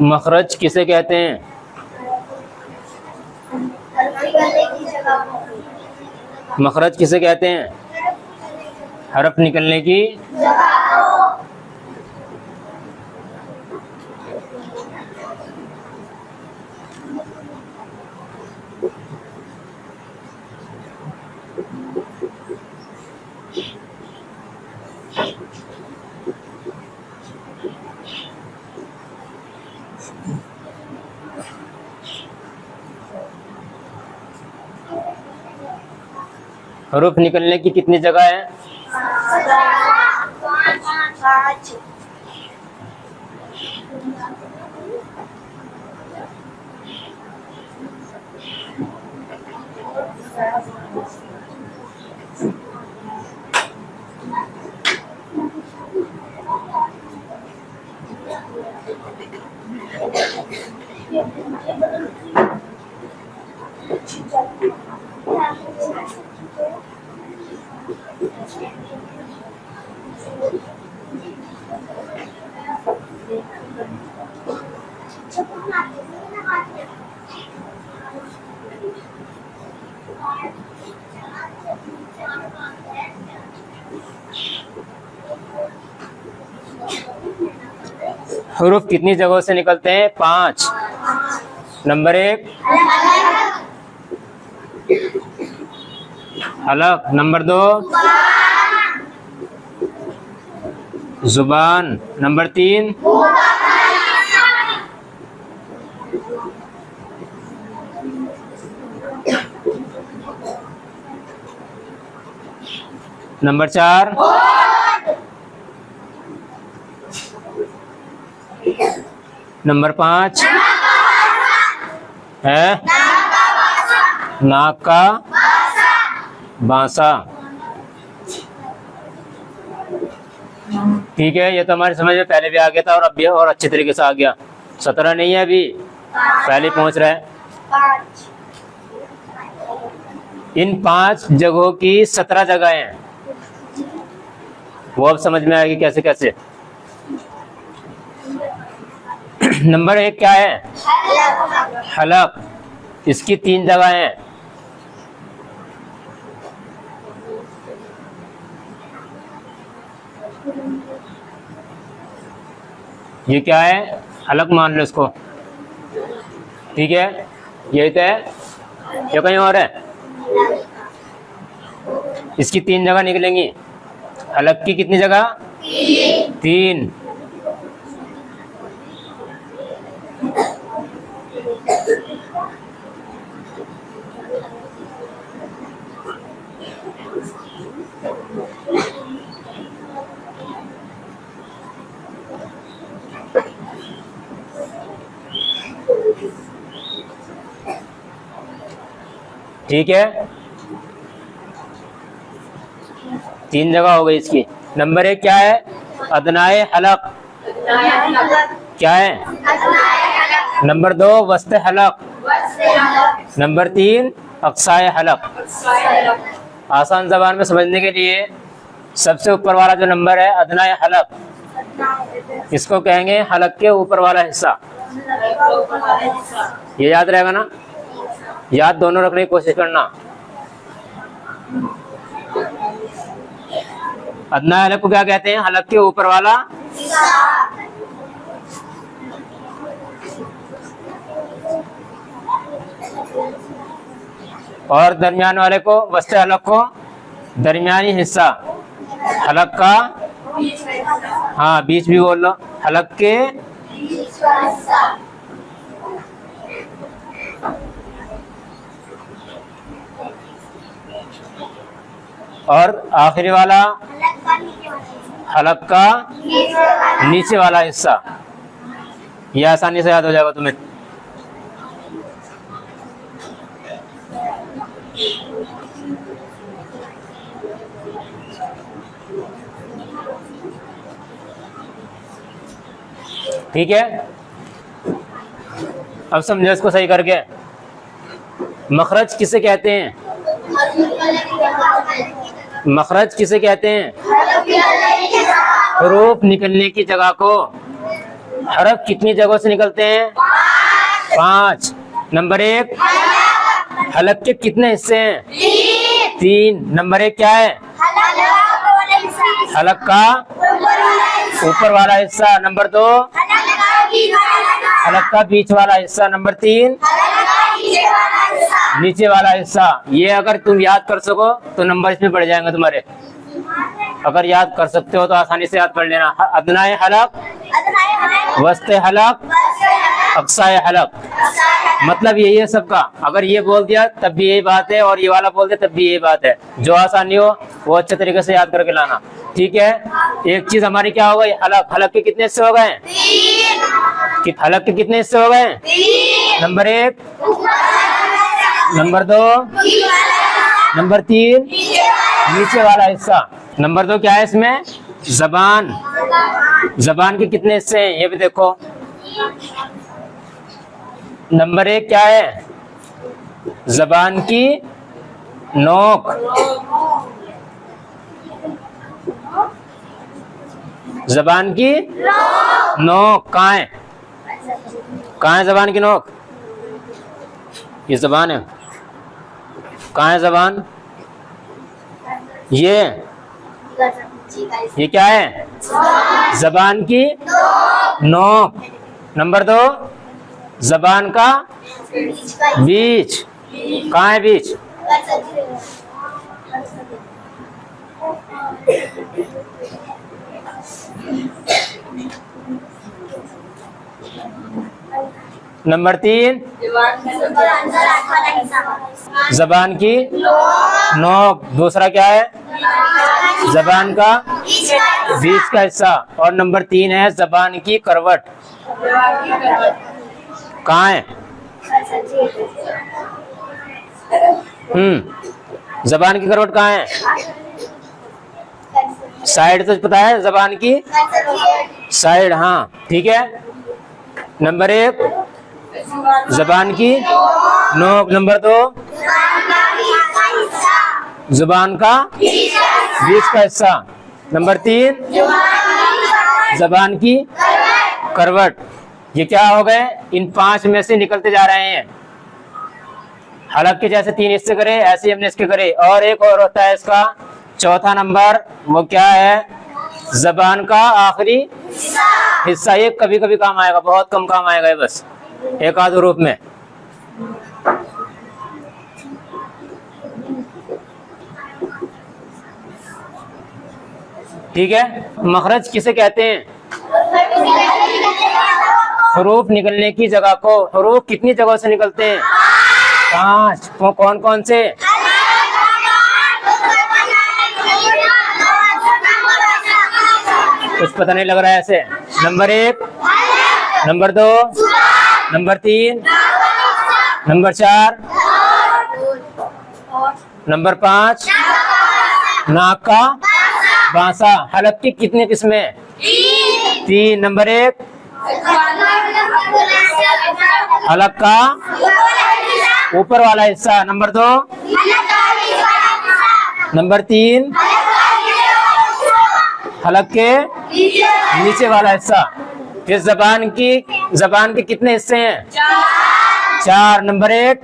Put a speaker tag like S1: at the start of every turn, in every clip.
S1: मखरज किसे कहते हैं? मखरज किसे कहते हैं? हरफ निकलने की हरूफ निकलने की कितनी जगह है?
S2: 5।
S1: हरूफ कितनी जगहों से निकलते हैं? 5। नंबर 1 हलक, नंबर 2 जुबान, नंबर 3 नंबर 4 नंबर 5 है नाक का बांसा। ठीक है, ये तो हमारी समझ में पहले भी आ गया था और अब भी और अच्छे तरीके से आ गया। 17 नहीं है, अभी पहले पहुंच रहा है। इन 5 जगहों की 17 जगह हैं, वो अब समझ में आएगी कैसे कैसे। नंबर 1 क्या है? हलक, इसकी 3 जगह हैं। ये क्या है? हलक मान लो इसको। ठीक है, ये तो है, ये कहीं और है। इसकी 3 जगह निकलेंगी। हलक की कितनी जगह? 3। ठीक है, 3 जगह हो गई इसकी। नंबर 1 क्या है? अदनाए हलक। क्या है? नंबर 2 वस्ते हलक। नंबर 3 अक्साए हलक। आसान जबान में समझने के लिए सबसे ऊपर वाला जो नंबर है अदनाए हलक, इसको कहेंगे हलक के ऊपर वाला हिस्सा। ये याद रहेगा ना? याद दोनों रखने की कोशिश करना। अदना हलक को क्या कहते हैं? हलक के ऊपर वाला और दरमियान वाले को, वस्ते हलक को दरमियानी हिस्सा, हलक का, हाँ बीच भी बोल लो, हलक के और आखिरी वाला हलक का नीचे वाला हिस्सा। यह आसानी से याद हो जाएगा तुम्हें। ठीक है, अब समझो इसको सही करके। मखरज किसे कहते हैं? मखरज किसे कहते हैं? हरूफ निकलने की जगह को। हरफ कितनी जगहों से निकलते हैं? 5। नंबर 1, हलक के कितने हिस्से हैं? 3। नंबर 1 क्या है? हलक का ऊपर वाला हिस्सा। नंबर 2, हलक का बीच वाला हिस्सा। नंबर 3, नीचे वाला हिस्सा। ये अगर तुम याद कर सको तो नंबर इसमें बढ़ जाएंगे तुम्हारे। अगर याद कर सकते हो तो आसानी से याद कर लेना। अदनाए हलक, वस्ते हलक, अक्साए हलक, मतलब यही है सबका। अगर ये बोल दिया तब भी यही बात है, और ये वाला बोल दिया तब भी यही बात है। जो आसानी हो वो अच्छे तरीके से याद करके लाना। ठीक है, एक चीज हमारी क्या हो गई? हलक। हलक के कितने हिस्से हो गए? 3। हलक के कितने हिस्से हो गए? 3। नंबर 1, नंबर 2, नंबर 3 नीचे वाला हिस्सा। नंबर 2 क्या है इसमें? जबान। जबान के कितने हिस्से हैं ये भी देखो। नंबर 1 क्या है? जबान की नोक। जबान की नोक कहाँ है? कहाँ है जबान की नोक? ये जबान है। कहाँ है जबान? ये क्या है? जबान की नोक। नंबर 2, जबान का बीच। कहाँ है बीच? नंबर 3, जबान की नोक। दूसरा क्या है? जबान का बीच का हिस्सा। और नंबर 3 है जबान की करवट। कहाँ है? जबान की करवट कहाँ है? साइड तो पता है जबान की साइड, हाँ ठीक है। नंबर 1 जबान की नोक। नंबर 2 जुबान का बीच का हिस्सा। नंबर 3 जबान की करवट। ये क्या हो गए? इन 5 में से निकलते जा रहे हैं। हलक के जैसे 3 हिस्से करे, ऐसे हमने इसके करे। और एक और होता है इसका चौथा नंबर, वो क्या है? जबान का आखिरी हिस्सा। ये कभी कभी काम आएगा, बहुत कम काम आएगा ये, बस एक आध रूप में। ठीक है, मखरज किसे कहते हैं? हरूफ निकलने की जगह को। हरूफ कितनी जगहों से निकलते हैं? 5। वो कौन कौन से? कुछ पता नहीं लग रहा है ऐसे। Number 1, number 2, number 3, number 4, number 5 नाक का बांसा। हलक की कितनी किस्में? 3। नंबर 1 हलक का ऊपर वाला हिस्सा। नंबर 2 नंबर 3 हलक के नीचे वाला हिस्सा। फिर जबान के कितने हिस्से हैं? 4। नंबर 1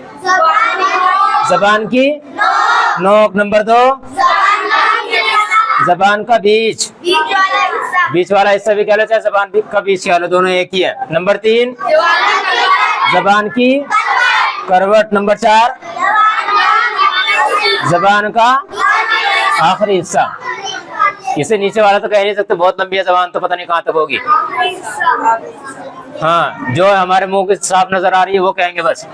S1: जबान की नोक। नंबर 2 जबान का बीच, बीच वाला हिस्सा भी कह लो चाहे जबान का बीच कह लो, दोनों एक ही है। नंबर 3 जबान की करवट। नंबर 4 जबान का आखिरी हिस्सा। इसे नीचे वाला तो कह नहीं सकते, बहुत लंबी है जबान, तो पता नहीं कहाँ तक होगी। हाँ, जो हमारे मुंह के साफ नजर आ रही है वो कहेंगे बस।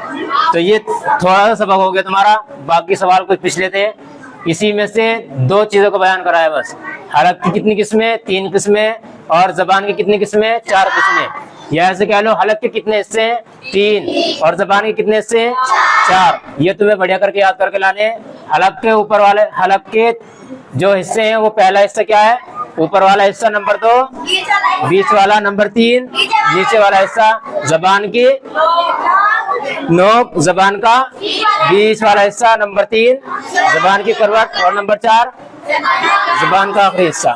S1: तो ये थोड़ा सा सबक हो गया तुम्हारा। बाकी सवाल कुछ पिछले थे, इसी में से 2 चीजों को बयान कराया बस। हलक की कितनी किस्में? 3 किस्में। और जबान की कितनी किस्में? 4 किस्में। या ऐसे कह लो, हलक के कितने हिस्से हैं? 3। और जबान के कितने हिस्से हैं? 4। ये तुम्हें बढ़िया करके याद करके लाने। हलक के ऊपर वाले, हलक के जो हिस्से हैं वो पहला हिस्सा क्या है? ऊपर वाला हिस्सा। नंबर 2 बीच वाला। नंबर 3 नीचे वाला हिस्सा। जबान की नोक, जबान का बीच वाला हिस्सा। नंबर 3 जबान की करवट। और नंबर 4 जबान का आखिरी हिस्सा।